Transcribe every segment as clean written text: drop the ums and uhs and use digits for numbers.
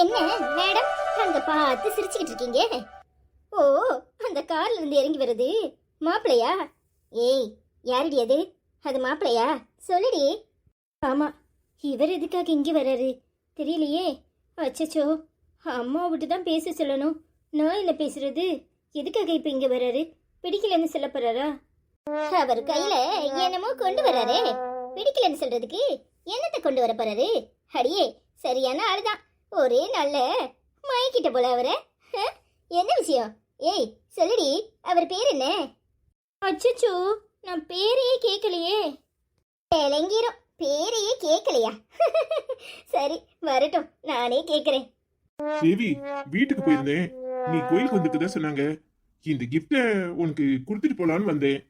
என்ன மேடம் அங்க பார்த்து சிரிச்சுக்கிட்டு இருக்கீங்க? ஓ, அந்த கார்ல இருந்து இறங்கி வருது மாப்பிளையா? ஏய், யாருடி அது? அது மாப்பிளையா? சொல்லுடி. ஆமா, இவர் எதுக்காக இங்க வராரு தெரியலையே. அச்சச்சோ, அம்மா விட்டு தான் பேச சொல்லணும். நான் என்ன பேசுறது? எதுக்காக இப்ப இங்க வராரு? பிடிக்கலன்னு சொல்ல போறாரா? அவர் கையில என்னமோ கொண்டு வராரே, பிடிக்கலன்னு சொல்றதுக்கு என்னத்தை கொண்டு வர போறாரு? அடியே, சரியான ஆளுதான். ஒரே நல்ல மயக்கிட்ட போல அவரை. என்ன விஷயம்? ஏய் சொல்லுடி, அவர் பேர் என்ன? அச்சச்சோ, நான் பேரையே கேட்கலையே. தெலங்கிரும், பேரையே கேட்கலையா? சரி வரட்டும், நானே கேட்கிறேன். தேவி, வீட்டுக்கு போயிருந்தேன். நீ கோயிலுக்கு வந்துட்டு சொன்னாங்க. இந்த கிஃப்ட உனக்கு கொடுத்துட்டு போலான்னு வந்தேன்.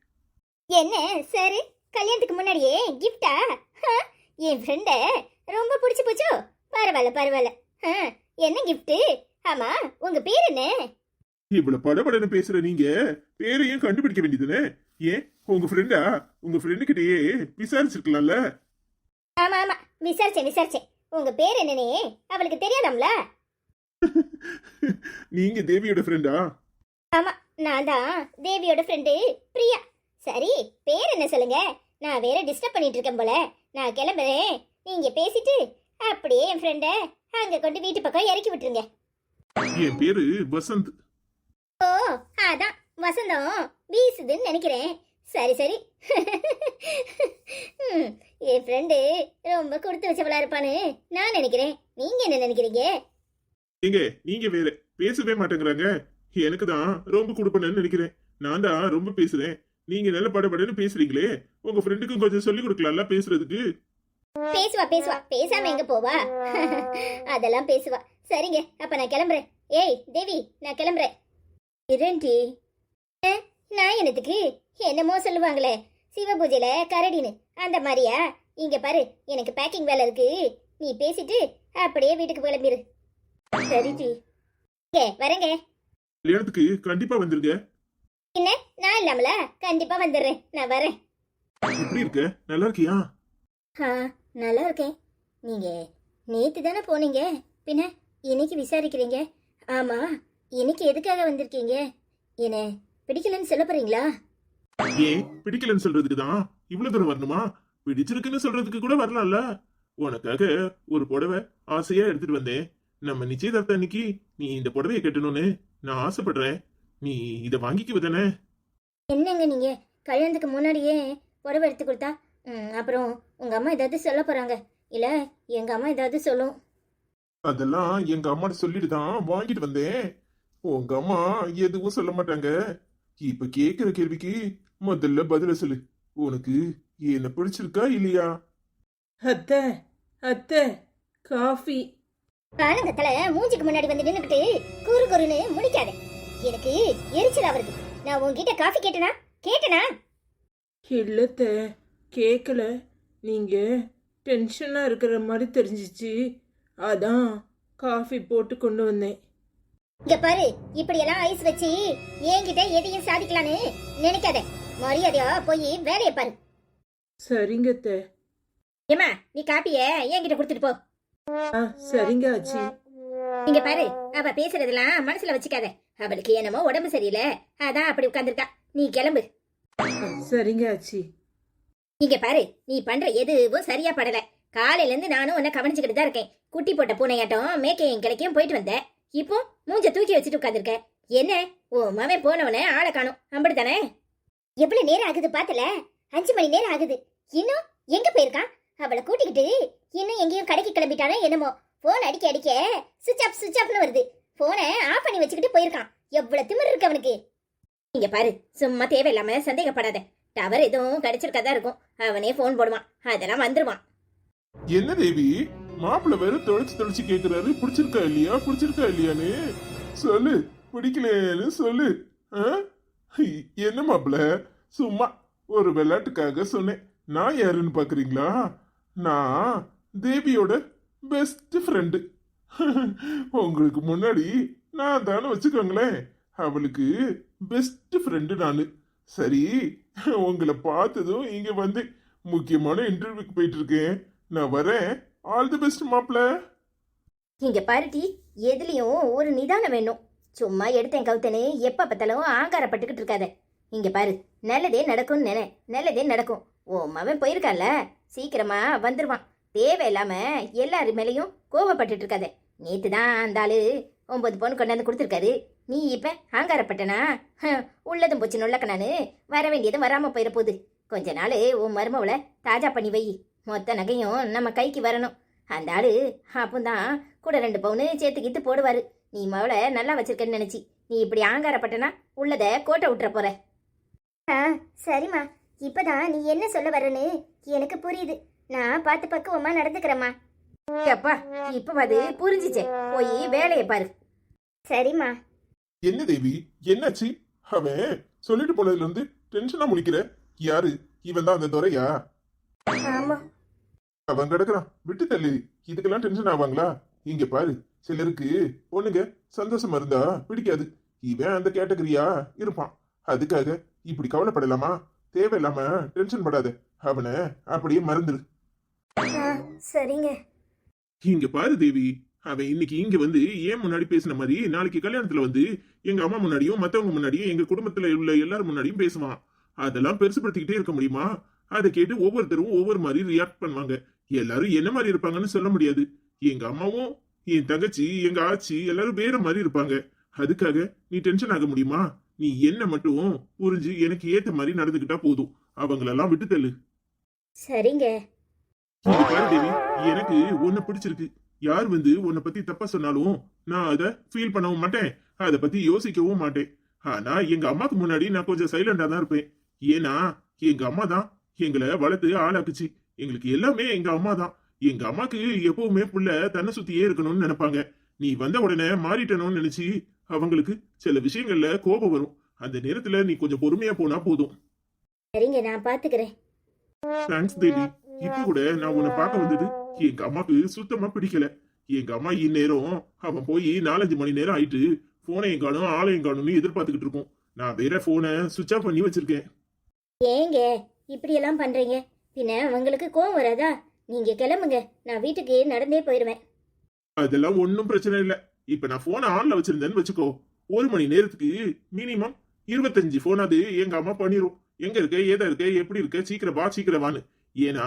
என்ன சார், கல்யாணத்துக்கு முன்னாடியே கிஃப்டா? என் ஃப்ரெண்ட ரொம்ப பிடிச்சி போச்சோ? பரவாயில்ல பரவாயில்ல. என்ன கிஃப்ட்? ஆமா, உங்க பேர் என்ன? இவ்வளவு படபடன்னு பேசுற நீங்க பேரையும் கண்டுபிடிக்க வேண்டியதுன்னு. ஏன் உங்க ஃப்ரெண்டா? உங்க ஃப்ரெண்டு கிட்டயே விசாரிச்சிருக்கலாம்ல. ஆமா ஆமா, விசாரிச்சேன். உங்க பேர் என்னன்னே அவளுக்கு தெரியாதாம்ல. நீங்க தேவியோட ஃப்ரெண்டா? ஆமா, நான் தான் தேவியோட ஃப்ரெண்டு பிரியா. சரி, பேர் என்ன சொல்லுங்க. நான் வேற டிஸ்டர்ப் பண்ணிட்டு இருக்கேன் போல. நான் கிளம்புறேன். நீங்க பேசிட்டு அப்படியே என் ஃப்ரெண்ட அங்க கொண்டு வீட்டு பக்கம் இறக்கி விட்டுருங்க. என் பேரு வசந்த். ஓ, அதான் வசந்தம் வீசுதுன்னு நினைக்கிறேன். சரி. என் ஃப்ரெண்டு ரொம்ப கொடுத்து வச்சவளா இருப்பான்னு நான் நினைக்கிறேன். நீங்க என்ன நினைக்கிறீங்க? எங்க நீங்க வேற பேசவே மாட்டேங்கிறாங்க. எனக்கு தான் ரொம்ப கொடுப்பேன்னு நினைக்கிறேன். நான் தான் ரொம்ப பேசுறேன். நீங்க நல்ல படபடன்னு பேசுறீங்களே. உங்க ஃப்ரெண்டுக்கும் கொஞ்சம் சொல்லி கொடுக்கலாம்ல பேசுறதுக்கு. பேசுவா பேசாம எங்க போவா? அதெல்லாம் பேசுவா. சரிங்க, அப்ப நான் கிளம்புறேன். ஏய் தேவி, நான் கிளம்புறேன். இரண்டி, நான் என்னத்துக்கு? என்னமோ சொல்லுவாங்களே சிவ பூஜையில கரடின்னு, அந்த மாதிரியா? இங்க பாரு, எனக்கு பேக்கிங் வேலை இருக்கு. நீ பேசிட்டு அப்படியே வீட்டுக்கு கிளம்பிரு. சரிடி, வரேங்க. கல்யாணத்துக்கு கண்டிப்பா வந்துருங்க. என்ன, நான் இல்லாமல? கண்டிப்பா வந்துடுறேன், நான் வரேன். எப்படி இருக்க? நல்லா இருக்கியா? நல்லா இருக்கேன். நீங்க நேத்து தானே போனீங்க, பின்ன இன்னைக்கு விசாரிக்கிறீங்க? ஆமா, இன்னைக்கு எதுக்காக வந்திருக்கீங்க? என்ன பிடிக்கலன்னு சொல்ல போறீங்களா? ஏன் பிடிக்கலன்னு சொல்றதுக்கு தான் இவ்வளவு தூரம் வரணுமா? பிடிச்சிருக்குன்னு சொல்றதுக்கு கூட வரலாம்ல. உனக்காக ஒரு புடவை ஆசையா எடுத்துட்டு வந்தேன். நம்ம நிச்சயதார்த்த அன்னைக்கு நீ இந்த புடவையை கட்டணும்னு நான் ஆசைப்படுறேன். நீ இத வாங்கிக்குவ தானே? என்னங்க நீங்க கல்யாணத்துக்கு முன்னாடியே புடவை எடுத்து கொடுத்தா அப்புறம் உங்க அம்மா ஏதாவது சொல்ல போறாங்க இல்ல? எங்க அம்மா ஏதாவது சொல்லும். அதெல்லாம் எங்க அம்மாட்ட சொல்லிட்டு தான் வாங்கிட்டு வந்தேன். உங்க அம்மா எதுவும் சொல்ல மாட்டாங்க. இப்ப கேக்குற கேள்விக்கு முதல்ல பதில சொல்லு. உனக்கு என்ன பிடிச்சிருக்கா இல்லையா? அத்தை அத்தை, காஃபி. காலங்கத்துல மூஞ்சிக்கு முன்னாடி வந்து நின்னுக்கிட்டு குறுன்னு முடிக்காத. எனக்கு எரிச்சலா வருது. நான் உன்கிட்ட காஃபி கேட்டனா? இல்லத்த, கேட்கல. நீங்க டென்ஷனா இருக்கிற மாதிரி தெரிஞ்சிச்சு, அதான் காஃபி போட்டு கொண்டு வந்தேன். இங்க பாரு, இப்படியெல்லாம் ஐஸ் வச்சு என்கிட்ட எதையும் சாதிக்கலான்னு நினைக்காத. மரியாதையா போய் வேலையை பாரு. சரிங்க அத்தை. ஏமா, நீ காப்பிய என்கிட்ட கொடுத்துட்டு போ. சரிங்க ஆச்சி. இங்க பாரு, அவ பேசுறதெல்லாம் மனசுல வச்சுக்காத. அவளுக்கு என்னமோ உடம்பு சரியில்லை, அதான் அப்படி உட்கார்ந்துருக்கா. நீ கிளம்பு. சரிங்க ஆச்சி. இங்க பாரு, நீ பண்ற எதுவும் சரியா படல. காலையில இருந்து நானும் உன்னை கவனிச்சுக்கிட்டு தான் இருக்கேன். குட்டி போட்ட பூனையாட்டம் மேக்கையும் கிளைக்கும் போயிட்டு வந்தேன். இப்போ மூஞ்ச தூக்கி வச்சுட்டு உட்காந்துருக்க. என்ன, ஓ மவன் போனவனே ஆளை காணும், அப்படித்தானே? எவ்வளவு நேரம் ஆகுது பாத்தல? 5 மணி நேரம் ஆகுது. இன்னும் எங்க போயிருக்கான்? அவளை கூட்டிக்கிட்டு இன்னும் எங்கேயும் கடைக்கு கிளம்பிட்டானோ என்னமோ. போன் அடிக்க சுவிட்ச் ஆஃப்னு வருது. போனை ஆஃப் பண்ணி வச்சுக்கிட்டு போயிருக்கான். எவ்வளவு திமிரு இருக்கு அவனுக்கு. இங்க பாரு, சும்மா தேவையில்லாம சந்தேகப்படாத. டவர் எதுவும் கிடைச்சிருக்கதா இருக்கும். அவனே போன் போடுவான், அதெல்லாம் வந்துருவான். என்ன தேவி, மாப்பிள்ள வேற தொலைச்சு கேக்குறாரு. பிடிச்சிருக்கா இல்லையான்னு சொல்லு. பிடிக்கலன்னு சொல்லு. என்ன மாப்பிள்ள, சும்மா ஒரு விளையாட்டுக்காக சொன்னேன். நான் யாருன்னு பாக்குறீங்களா? நான் தேவியோட பெஸ்ட் ஃப்ரெண்டு. உங்களுக்கு முன்னாடி நான் தானே வச்சுக்கோங்களேன். அவளுக்கு பெஸ்ட் ஃப்ரெண்டு நானு. சரி, உங்களை பார்த்ததும் இங்க வந்து முக்கியமான இன்டர்வியூக்கு போயிட்டு இருக்கேன். நான் வரேன். ஆல் தி பெஸ்ட் மாப்பிள்ள. இங்க பாருட்டி, எதுலயும் ஒரு நிதானம் வேணும். சும்மா எடுத்தேன் கவுத்தனே எப்ப பார்த்தாலும் ஆங்காரப்பட்டுக்கிட்டு இருக்காத. இங்க பாரு, நல்லதே நடக்கும்னு நல்லதே நடக்கும். ஓ மவன் போயிருக்கான்ல, சீக்கிரமா வந்துருவான். தேவையில்லாம எல்லாரு மேலேயும் கோவப்பட்டுட்டு இருக்காத. நேத்து தான் அந்த ஆளு 9 பவுன் கொண்டாந்து கொடுத்துருக்காரு. நீ இப்ப ஆங்காரப்பட்டனா உள்ளதும் போச்சு நொல்லக்கணானு வர வேண்டியதும் வராம போயிட போகுது. கொஞ்ச நாள் உன் மருமவளை தாஜா பண்ணி வை. மொத்த நகையும் நம்ம கைக்கு வரணும். அந்த ஆளு அப்பந்தான் கூட 2 பவுனு சேர்த்துக்கிட்டு போடுவாரு. நீ மவளை நல்லா வச்சிருக்கன்னு நினைச்சி நீ இப்படி ஆங்காரப்பட்டனா உள்ளத கோட்டை விட்டுற போற. சரிம்மா, இப்பதான் நீ என்ன சொல்ல வரன்னு எனக்கு புரியுது. நான் பார்த்து பக்குவமா நடந்துக்கிறேம்மா. அப்பா, இப்ப அது புரிஞ்சிச்சே. போய் வேலையை பாரு. சரிம்மா. என்ன தேவி, என்னாச்சு? அவன் சொல்லிட்டு போனதுல இருந்து டென்ஷனா முழிக்கிற. யாரு இவன்? தான் அந்த துரையா? ஆமா. அவன் கிடக்குறான், விட்டு தள்ளு. இதுக்கெல்லாம் டென்ஷன் ஆவாங்களா? இங்க பாரு, சிலருக்கு பொண்ணுங்க சந்தோஷமா இருந்தா பிடிக்காது. இவன் அந்த கேட்டகரியா இருப்பான். அதுக்காக இப்படி கவலைப்படலாமா? தேவையில்லாம டென்ஷன் படாத. அவனை அப்படியே மறந்துடு. சரிங்க. இங்க பாரு தேவி, அவன் இன்னைக்கு இங்க வந்து ஏன் முன்னாடி பேசின மாதிரி நாளைக்கு கல்யாணத்துல வந்து எங்க அம்மா முன்னாடியும் மத்தவங்க முன்னாடியும் எங்க குடும்பத்துல உள்ள எல்லாரும் முன்னாடியும் பேசுவான். அதெல்லாம் பெருசுபடுத்திக்கிட்டே இருக்க முடியுமா? அதை கேட்டு ஒவ்வொருத்தரும் ஒவ்வொரு மாதிரி ரியாக்ட் பண்ணுவாங்க. எல்லாரும் என்ன மாதிரி இருப்பாங்கன்னு சொல்ல முடியாது. எங்க அம்மாவும் என் தங்கச்சி எங்க ஆச்சி எல்லாரும் வேற மாதிரி இருப்பாங்க. அதுக்காக நீ டென்ஷன் ஆக முடியுமா? நீ என்ன மட்டும் புரிஞ்சு எனக்கு ஏத்த மாதிரி நடந்துக்கிட்டா போதும். அவங்களெல்லாம் விட்டு தள்ளு. சரிங்க. இங்க பாரு தேவி, எனக்கு உன்னை பிடிச்சிருக்கு. யார் வந்து உன்னை பத்தி தப்பா சொன்னாலும் நான் அதை ஃபீல் பண்ணவும் மாட்டேன், அதை பத்தி யோசிக்கவும் மாட்டேன். ஆனா எங்க அம்மாக்கு முன்னாடி நான் கொஞ்சம் சைலண்டா தான் இருப்பேன். ஏன்னா எங்க அம்மா தான் எங்களை வளர்த்து ஆளாக்குச்சு. எங்களுக்கு எல்லாமே எங்க அம்மா தான். எங்க அம்மாக்கு எப்பவுமே புள்ள தன்னை சுத்தியே இருக்கணும்னு நினைப்பாங்க. நீ வந்த உடனே மாறிட்டணும்னு நினைச்சு அவங்களுக்கு சில விஷயங்கள்ல கோபம் வரும். அந்த நேரத்துல நீ கொஞ்சம் பொறுமையா போனா போதும். சரிங்க, நான் பாத்துக்கிறேன். தேங்க்ஸ் தேவி. இப்ப கூட நான் உன்னை பார்க்க வந்தது எங்க அம்மாக்கு சுத்தமா பிடிக்கல. எங்க அம்மா இந்நேரம் அவன் போய் 4-5 மணி நேரம் ஆயிட்டு போனையும் காணும் ஆளையும் காணும்னு எதிர்பார்த்துக்கிட்டு இருக்கோம். நான் வேற போனை சுவிட்ச் ஆஃப் பண்ணி வச்சிருக்கேன். ஏங்க இப்படி எல்லாம் பண்றீங்க? பின்ன உங்களுக்கு கோவம் வராதா? நீங்க கிளம்புங்க, நான் வீட்டுக்கு நடந்தே போயிருவேன். அதெல்லாம் ஒன்னும் பிரச்சனை இல்ல. இப்ப நான் போனை ஆன்ல வச்சிருந்தேன்னு வச்சுக்கோ, 1 மணி நேரத்துக்கு மினிமம் 25 போனாது எங்க அம்மா பண்ணிரும். எங்க இருக்க, ஏதா இருக்க, எப்படி இருக்க, சீக்கிரம் வா சீக்கிரம் வான்னு. ஏன்னா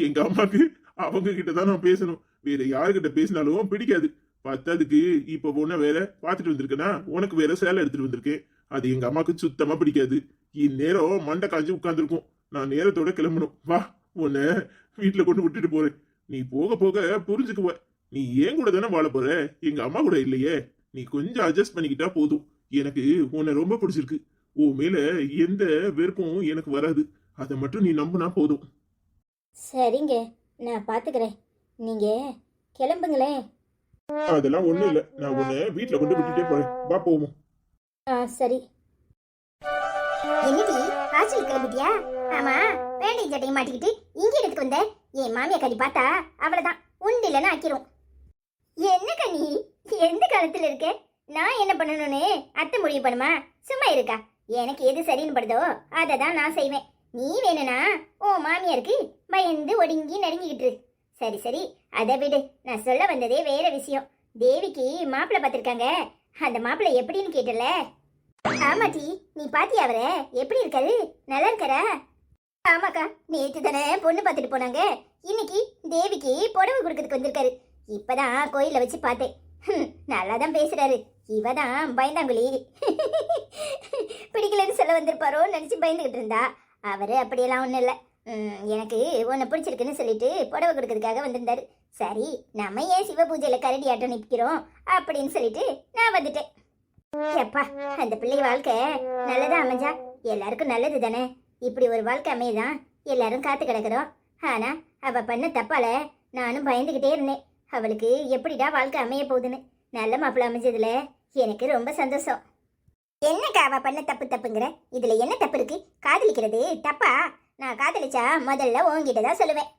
எங்க அம்மாக்கு அவங்க கிட்டதான் நான் பேசணும். வேற யாருகிட்ட பேசினாலும் பிடிக்காது. பத்தாதுக்கு இப்ப உன்ன வேற பாத்துட்டு வந்திருக்கேன்னா உனக்கு வேற சேலை எடுத்துட்டு வந்திருக்கேன். அது எங்க அம்மாக்கு சுத்தமா பிடிக்காது. இந்நேரம் மண்டை காஞ்சி உட்கார்ந்துருக்கும். நான் நேரத்தோட கிளம்பணும். வா, உன்னை வீட்டுல கொண்டு விட்டுட்டு போறேன். நீ போக போக புரிஞ்சுக்குவ. நீ ஏன் கூட தானே வாழ போற, எங்க அம்மா கூட இல்லையே. நீ கொஞ்சம் அட்ஜஸ்ட் பண்ணிக்கிட்டா போதும். எனக்கு உன்னை ரொம்ப பிடிச்சிருக்கு. உன் மேல எந்த வெறுப்பும் எனக்கு வராது. அதை மட்டும் நீ நம்பினா போதும். சரிங்க, நான் பாத்துக்கிறேன். நீங்க கிளம்புங்களேன். அதெல்லாம் ஒண்ணும் இல்ல. நான் உன்னை வீட்டுல கொண்டு விட்டுட்டே போறேன். வா போவோம். சரி. என்னடி ஹாஸ்டல் கிளம்பிட்டியா? ஆமா, வேண்டிய சட்டையை மாட்டிக்கிட்டு இங்க எடுத்துக்கு வந்த. என் மாமியா கறி பார்த்தா அவ்வளவுதான், உண்டு இல்லைன்னு ஆக்கிரும். என்ன கண்ணி, எந்த காலத்துல இருக்க? நான் என்ன பண்ணணும்னு அத்தை முடிவு பண்ணுமா? சும்மா இருக்கா? எனக்கு எது சரின்னு படுதோ அதை தான் நான் செய்வேன். நீ வேணும்னா ஓ மாமியாருக்கு பயந்து ஒடுங்கி நடுங்கிக்கிட்டு இரு. சரி சரி, அதை விடு. நான் சொல்ல வந்ததே வேற விஷயம். தேவிக்கு மாப்பிள்ளை பார்த்திருக்காங்க. அந்த மாப்பிள்ளை எப்படின்னு கேட்டல? ஆமாட்டி, நீ பாத்தியா அவரை? எப்படி இருக்காரு? நல்லா இருக்காரா? ஆமாக்கா, நேற்று தானே பொண்ணு பார்த்துட்டு போனாங்க. இன்னைக்கு தேவிக்கு புடவை கொடுக்கறதுக்கு வந்திருக்காரு. இப்பதான் கோயில வச்சு பார்த்தேன். நல்லா தான் பேசுறாரு. இவதான் பயந்தாங்குழி. பிடிக்கலன்னு சொல்ல வந்திருப்பாரோன்னு நினைச்சு பயந்துகிட்டு இருந்தா. அவரு அப்படியெல்லாம் ஒன்றும் இல்லை. எனக்கு உன்னை பிடிச்சிருக்குன்னு சொல்லிட்டு புடவை கொடுக்கறதுக்காக வந்திருந்தாரு. சரி, நம்ம ஏன் சிவ பூஜையில கரடி ஆட்டம் நிற்கிறோம் அப்படின்னு சொல்லிட்டு நான் வந்துட்டேன். எப்பா, அந்த பிள்ளை வாழ்க்கை நல்லதா அமைஞ்சா எல்லாருக்கும் நல்லது தானே. இப்படி ஒரு வாழ்க்கை அமையதான் எல்லாரும் காத்து கிடக்குறோம். ஆனா அவ பண்ண தப்பால நானும் பயந்துகிட்டே இருந்தேன். அவளுக்கு எப்படிடா வாழ்க்கை அமைய போகுதுன்னு. நல்ல மாப்பிள்ளை அமைஞ்சதுல எனக்கு ரொம்ப சந்தோஷம். என்னக்கா அவ பண்ண தப்புங்கிற? இதுல என்ன தப்பு இருக்கு? காதலிக்கிறது தப்பா? நான் காதலிச்சா முதல்ல உன்கிட்ட தான் சொல்லுவேன்.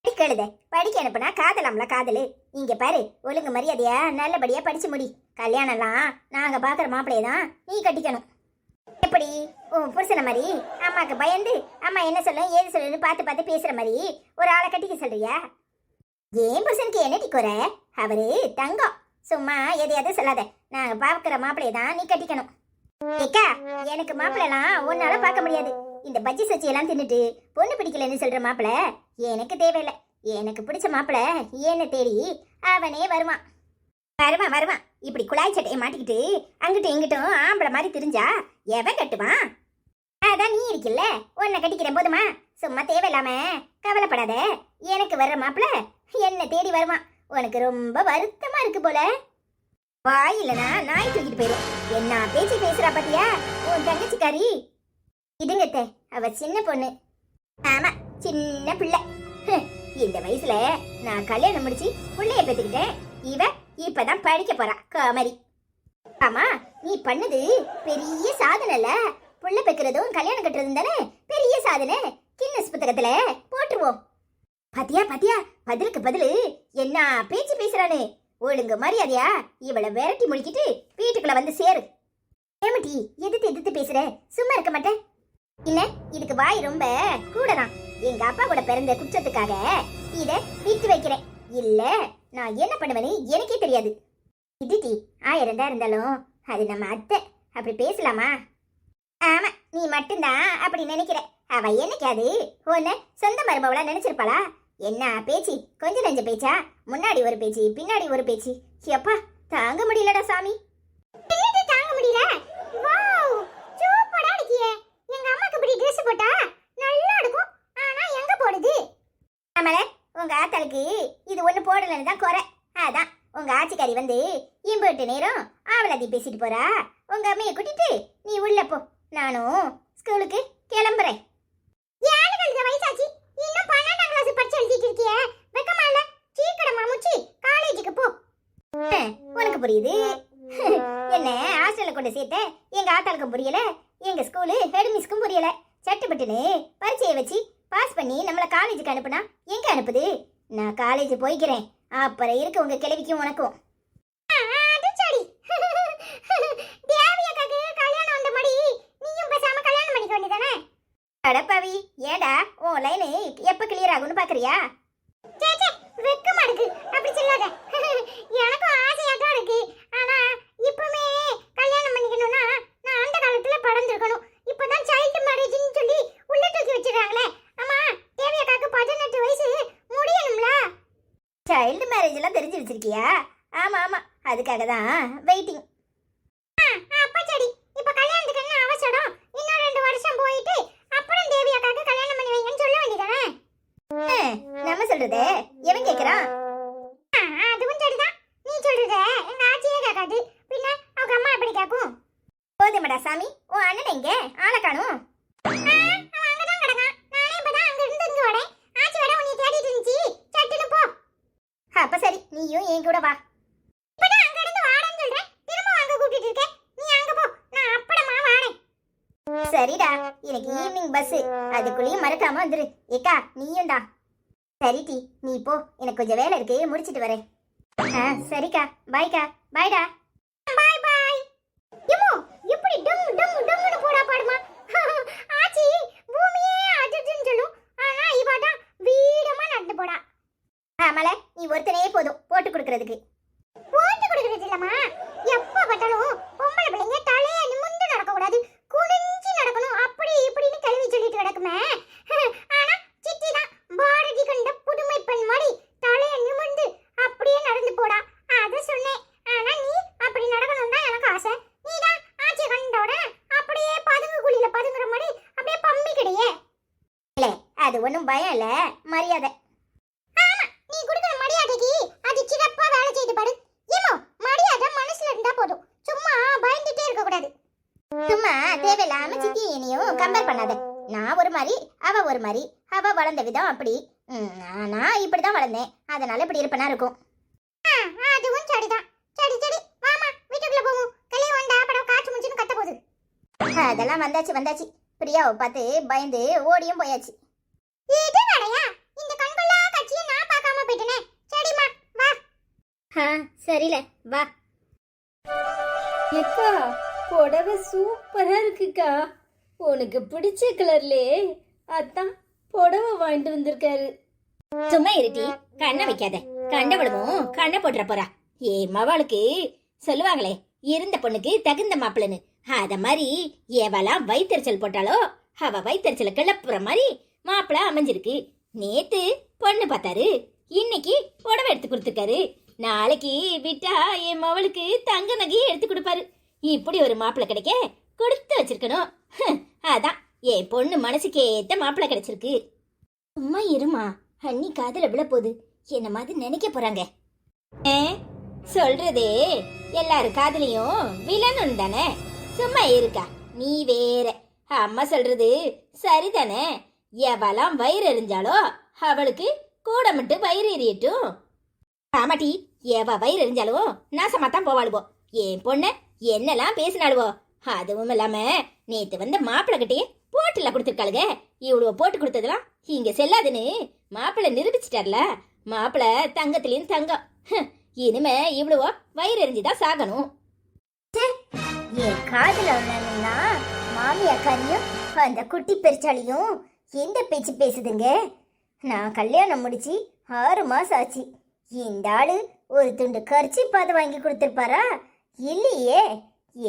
படிக்கழுத படிக்க அனுப்புனா காதலாம்ல காதலு. இங்க பாரு, ஒழுங்கு மரியாதையா நல்லபடியா படிச்சு முடி. கல்யாணம்லாம் நாங்க பாக்குற மாப்பிள்ளைய தான் நீ கட்டிக்கணும். எப்படி உன் புருஷன மாதிரி அம்மாக்கு பயந்து அம்மா என்ன சொல்ல ஏது சொல்லுன்னு பார்த்து பார்த்து பேசுற மாதிரி ஒரு ஆளை கட்டிக்க சொல்றியா? ஏன் புருஷனுக்கு என்னடி குறை? அவரு தங்கம். சும்மா எதையாவது சொல்லாத. நாங்க பாக்குற மாப்பிள்ளைய தான் நீ கட்டிக்கணும். ஏக்கா, எனக்கு மாப்பிள்ளலாம் உன்னால பார்க்க முடியாது. இந்த பஜ்ஜி சச்சி எல்லாம் தின்னுட்டு பொண்ணு பிடிக்கலன்னு சொல்ற மாப்பிள்ள எனக்கு தேவையில்லை. எனக்கு பிடிச்ச மாப்பிள்ள என்ன தேடி அவனே வருவான். வருவான் வருவான். இப்படி குழாய் சட்டையை மாட்டிக்கிட்டு அங்கிட்டும் இங்கிட்டும் ஆம்பளை மாதிரி திரிஞ்சா எவன் கட்டுவான்? அதான் நீ இருக்கல்ல, உன்னை கட்டிக்கிறேன் போதுமா? சும்மா தேவையில்லாம கவலைப்படாத. எனக்கு வர்ற மாப்பிள்ள என்ன தேடி வருவான். உனக்கு ரொம்ப வருத்தமா இருக்கு போல. வாயிலனா நாய் தூக்கிட்டு போயிடும். என்ன பேச்சு பேசுறா பாத்தியா உன் தங்கச்சிக்காரி? இதுங்கத்த அவ சின்ன பொண்ணு. ஆமா, சின்ன பிள்ளை. இந்த வயசுல நான் கல்யாணம் முடிச்சு பிள்ளைய பெத்துக்கிட்டேன். இவ இப்பதான் படிக்க போறா காமரி. ஆமா, நீ பண்ணது பெரிய சாதனை இல்ல? புள்ள பெக்கிறதும் கல்யாணம் கட்டுறதும் தானே பெரிய சாதனை. கின்னஸ் புத்தகத்துல போட்டுருவோம். பாத்தியா பாத்தியா, பதிலுக்கு பதிலு என்ன பேச்சு பேசுறானு. ஒழுங்கு மரியாதையா இவளை விரட்டி முடிக்கிட்டு வீட்டுக்குள்ள வந்து சேரு. ஏமட்டி எதிர்த்து எதிர்த்து பேசுற? சும்மா இருக்க மாட்டேன். இல்ல, இதுக்கு வாய் ரொம்ப கூடதான். எங்க அப்பா கூட பிறந்த குற்றத்துக்காக இத விட்டு வைக்கிறேன். இல்ல நான் என்ன பண்ணுவேன்னு எனக்கே தெரியாது. இதுடி 1000 தான் இருந்தாலும் அது நம்ம அத்தை. அப்படி பேசலாமா? ஆமா, நீ மட்டும்தான் அப்படி நினைக்கிற. அவ என்னைக்காது உன்னை சொந்த மருமவளா நினைச்சிருப்பாளா? என்ன பேச்சு, கொஞ்சம் நெஞ்ச பேச்சா? முன்னாடி ஒரு பேச்சு பின்னாடி ஒரு பேச்சு. எப்பா தாங்க முடியலடா சாமி. தாங்க முடியல. வாவ், சூப்பரா இருக்கியே. எங்க அம்மாக்கு இப்படி Dress போட்டா நல்லா இருக்கும். ஆனா எங்க போடுது? ஆமால, உங்க ஆத்தாளுக்கு இது ஒண்ணு போடலன்னு தான் குறை. அதான் உங்க ஆட்சிக்காரி வந்து இம்பட்டு நேரம் ஆவலாதி பேசிட்டு போறா. உங்க அம்மையை கூட்டிட்டு நீ உள்ள போ. நானும் ஸ்கூலுக்கு கிளம்புறேன். வயசாச்சு, இன்னும் 12ஆம் கிளாஸ் படிச்சு எழுதிட்டு இருக்கிய? வெக்கமா இல்ல? சீக்கிரமா முச்சி காலேஜுக்கு போ. உனக்கு புரியுது. என்ன ஹாஸ்டல்ல கொண்டு சேர்த்த எங்க ஆத்தாளுக்கும் புரியல, எங்க ஸ்கூலு ஹெட் மிஸ்க்கும் புரியல. சட்டுப்பட்டுன்னு பரீட்சையை வச்சு பாஸ் பண்ணி நம்மள காலேஜுக்கு அனுப்புனா எங்க அனுப்புது? நான் காலேஜ் போய்க்கிறேன். அப்புறம் இருக்கு உங்க கிளவிக்கும் உனக்கும். அடப்பாவி, ஏடா உன் லைனு எப்ப கிளியர் ஆகும்னு பாக்குறியா? வெக்கமா இருக்கு அப்படி சொல்லாத. எனக்கும் ஆசையா தான் இருக்கு. ஆனா இப்பமே கல்யாணம் பண்ணிக்கணும்னா நான் அந்த காலத்துல படந்திருக்கணும். இப்பதான் சைல்டு மேரேஜ்னு சொல்லி உள்ள தூக்கி வச்சிடறாங்களே. ஆமா, தேவியக்காக்கு 18 வயசு முடியணும்ல. சைல்டு மேரேஜ் எல்லாம் தெரிஞ்சு வச்சிருக்கியா? ஆமா ஆமா, அதுக்காக தான் வெயிட்டிங். அப்பா சரி, இப்ப கல்யாணத்துக்கு என்ன அவசரம்? இன்னும் 2 வருஷம் போயிட்டு அப்புறம் தேவியக்காக்கு கல்யாணம் பண்ணி வைங்கன்னு சொல்ல வேண்டியதானே? நம்ம சொல்றது எவன் கேக்குறான்? அதுவும் சரிதான். நீ சொல்றது எங்க ஆச்சியே கேட்காது. பின்ன அவங்க அம்மா எப்படி கேட்கும்? போதுமடா சாமி, உன் அண்ணன் எங்க? ஆளை காணும். அவன் அங்கதான் கிடக்கான். நானே இப்பதான் அங்க இருந்து இங்க வரேன். ஆச்சி வர உன்னை தேடிட்டு இருந்துச்சு. சட்டுன்னு போ. அப்ப சரி, நீயும் என் கூட வா. இப்பதான் அங்க இருந்து வாடன்னு சொல்றேன். திரும்ப அங்க கூட்டிட்டு இருக்க. நீ அங்க போ, நான் அப்படமா வாடேன். சரிடா, எனக்கு ஈவினிங் பஸ். அதுக்குள்ளேயும் மறக்காம வந்துரு. ஏக்கா நீயும் தான். சரி டி, நீ போ. எனக்கு கொஞ்சம் வேலை இருக்கு, முடிச்சிட்டு வரேன். சரிக்கா, பாய்க்கா. பாய்டா. பாய் பாய். எம்மோ இப்படி டம் டம் டம்னு போடா பாடுமா. ஆச்சி பூமியே அதிர்ந்துன்னு சொல்லும். ஆனா இவாடா வீடமா நடந்து போடா. ஆமால, நீ ஒருத்தனே போதும் போட்டு கொடுக்கறதுக்கு. போட்டு கொடுக்கறது இல்லம்மா, எப்ப பார்த்தாலும் பொம்பளை பிள்ளைங்க தலையை நிமிர்ந்து நடக்க கூடாது, குனிஞ்சு நடக்கணும். அப்படி இப்படின்னு கல்வி சொல்லிட்டு கிடக்குமே. ஆனா சித்தி தான் பாரதி கண்ட புதுமை பெண் மாதிரி தலையை நிமிர்ந்து அப்படியே நடந்து போடா. அத சொன்னேன். ஆனா நீ அப்படி நடக்கணும் தான் எனக்கு ஆசை. நீ தான் ஆட்சி கண்டோட அப்படியே பதுங்கு குழியில பதுங்குற மாதிரி அப்படியே பம்மி கிடையே. இல்ல, அது ஒண்ணும் பயம் இல்ல, மரியாதை. ஆமா, நீ கொடுக்குற மரியாதைக்கு அது சிறப்பா வேலை செய்து பாரு. ஏமோ மரியாதை மனசுல இருந்தா போதும், சும்மா பயந்துட்டே இருக்க கூடாது. சும்மா தேவையில்லாம சித்தி என்னையும் கம்பேர் பண்ணாத. நான் ஒரு மாதிரி, அவ ஒரு மாதிரி. அவ வளர்ந்த விதம் அப்படி, நான் இப்படிதான் வளர்ந்தேன். அதனால இப்படி இருப்பனா இருக்கும். அதுவும் சரிதான். சரி சரி, வாமா வீட்டுக்குள்ள போவோம். கல்யாணம் வந்தா படம் காற்று முடிச்சுன்னு கத்த போகுது. அதெல்லாம் வந்தாச்சு வந்தாச்சு. பிரியாவை பார்த்து பயந்து ஓடியும் போயாச்சு. இது வரையா இந்த கண்கொள்ளா கட்சியை நான் பார்க்காம போயிட்டேனே. சரிம்மா வா. சரில வா. ஏக்கா, புடவை சூப்பரா இருக்குக்கா. உனக்கு பிடிச்ச கலர்லே அதான் புடவை வாங்கிட்டு வந்திருக்காரு. சும்மா இருட்டி, கண்ணை வைக்காத. கண்டவளவும் கண்ணை போட்டுற போறா. ஏ மவாளுக்கு சொல்லுவாங்களே, இருந்த பொண்ணுக்கு தகுந்த மாப்பிள்ளன்னு. அத மாதிரி எவெல்லாம் வயிற்றுச்சல் போட்டாலோ அவ வயிற்றுச்சல கிளப்புற மாதிரி மாப்பிள்ள அமைஞ்சிருக்கு. நேத்து பொண்ணு பார்த்தாரு, இன்னைக்கு புடவை எடுத்து கொடுத்துருக்காரு. நாளைக்கு விட்டா என் மவளுக்கு தங்க நகையை எடுத்து கொடுப்பாரு. இப்படி ஒரு மாப்பிள்ள கிடைக்க கொடுத்து வச்சிருக்கணும். அதான் என் பொண்ணு மனசுக்கு ஏத்த மாப்பிள்ள கிடைச்சிருக்கு. சும்மா இருமா, அண்ணி காதல விழ போகுது. என்ன மாதிரி நினைக்க போறாங்க. சொல்றதே எல்லாரும் காதலையும் விழணும் தானே. சும்மா இருக்கா நீ வேற. அம்மா சொல்றது சரிதானே. எவெல்லாம் வயிறு எரிஞ்சாலோ அவளுக்கு கூட மட்டும் வயிறு எரியட்டும். ஆமாட்டி, எவ வயிறு எரிஞ்சாலுவோ நாசமாத்தான் போவாளுவோ. என் பொண்ணு என்னெல்லாம் பேசினாளுவோ. அதுவும் இல்லாம நேத்து வந்த மாப்பிள்ள கிட்டே போட்டுல கொடுத்துருக்காளுங்க. இவ்வளவு போட்டு கொடுத்ததெல்லாம் இங்க செல்லாதுன்னு மாப்பிள்ள நிரூபிச்சிட்டார்ல. மாப்பிள்ள தங்கத்திலயும் தங்கம். இனிமே இவ்வளவோ வயிறு எரிஞ்சுதான் சாகணும். என் காதல மாமியா கரியும் அந்த குட்டி பெருச்சாலியும் எந்த பேச்சு பேசுதுங்க. நான் கல்யாணம் முடிச்சு 6 மாசம் ஆச்சு. இந்த ஆளு ஒரு துண்டு கரிச்சி பாதை வாங்கி கொடுத்துருப்பாரா? இல்லையே.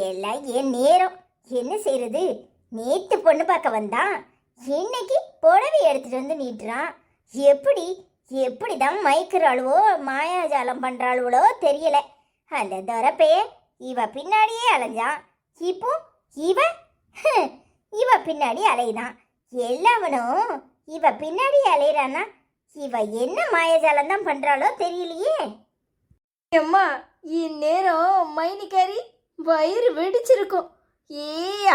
எல்லாம் என் நேரம். என்ன செய்யறது? நேத்து பொண்ணு பார்க்க வந்தான், இன்னைக்கு புடவை எடுத்துட்டு வந்து நீட்டுறான். எப்படிதான் மயக்கிறாளுவோ மாயாஜாலம் பண்றாளுவோ தெரியல. அந்த துரப்பே இவ பின்னாடியே அலைஞ்சான். இப்போ இவ பின்னாடி அலையுதான். எல்லாவனும் இவ பின்னாடி அலையிறானா? இவ என்ன மாயாஜாலம் தான் பண்றாளோ தெரியலையே. அம்மா, இந்நேரம் மைனிக்காரி வயிறு வெடிச்சிருக்கும். ஏ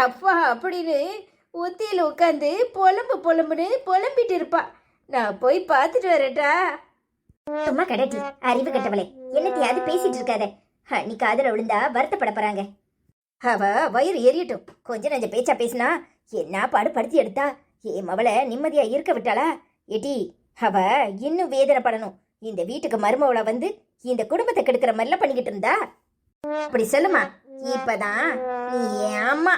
அப்பா அப்படின்னு ஒத்தியில உட்காந்து புலம்புன்னு புலம்பிட்டு இருப்பா. நான் போய் பார்த்துட்டு வரட்டா? சும்மா கடட்டி அறிவு கட்டவளே, என்னத்தையாவது பேசிட்டு இருக்காத. நீ காதல விழுந்தா வருத்தப்பட போறாங்க. அவ வயிறு எரியட்டும். கொஞ்சம் நஞ்ச பேச்சா பேசினா என்ன பாடு படுத்தி எடுத்தா. என் மவளை நிம்மதியா இருக்க விட்டாளா? ஏட்டி, அவ இன்னும் வேதனைப்படணும். இந்த வீட்டுக்கு மருமவளை வந்து இந்த குடும்பத்தை கெடுக்கிற மாதிரிலாம் பண்ணிக்கிட்டு இருந்தா. அப்படி சொல்லுமா. இப்பதான் நீ என் அம்மா.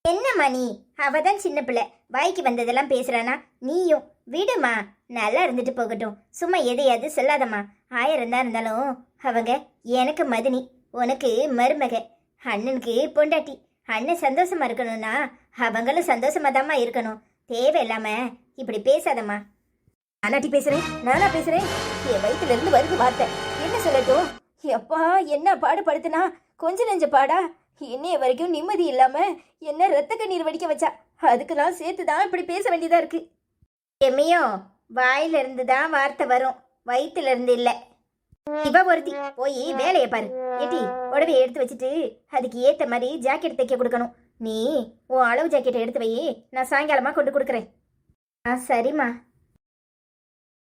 என்னம்மா நீ? அவதான் சின்ன பிள்ளை, வாய்க்கு வந்ததெல்லாம் பேசுறானா? நீயும் விடுமா, நல்லா இருந்துட்டு போகட்டும். சும்மா எதையாவது சொல்லாதம்மா. 1000 தான் இருந்தாலும் அவங்க எனக்கு மதினி, உனக்கு மருமக, அண்ணனுக்கு பொண்டாட்டி. அண்ணன் சந்தோஷமா இருக்கணும்னா அவங்களும் சந்தோஷமா தாம்மா இருக்கணும். தேவையில்லாம இப்படி பேசாதம்மா. நானாட்டி பேசுறேன், நானா பேசுறேன். என் வயிற்றுல இருந்து வருது வார்த்தை. என்ன சொல்லட்டும்? எப்பா என்ன பாடு படுத்துனா கொஞ்ச நெஞ்ச பாடா. என்னைய வரைக்கும் நிம்மதி இல்லாம என்ன ரத்த கண்ணீர் வடிக்க வச்சா. அதுக்கெல்லாம் சேர்த்துதான் இப்படி பேச வேண்டியதா இருக்கு. எம்மையோ வாயில இருந்து தான் வார்த்தை வரும், வயிற்றுல இருந்து இல்ல. இவ ஒருத்தி போய் வேலையை பாரு. ஏட்டி, புடவையை எடுத்து வச்சுட்டு அதுக்கு ஏத்த மாதிரி ஜாக்கெட் தைக்க கொடுக்கணும். நீ உன் அளவு ஜாக்கெட்டை எடுத்து வை, நான் சாயங்காலமா கொண்டு கொடுக்குறேன். சரிம்மா.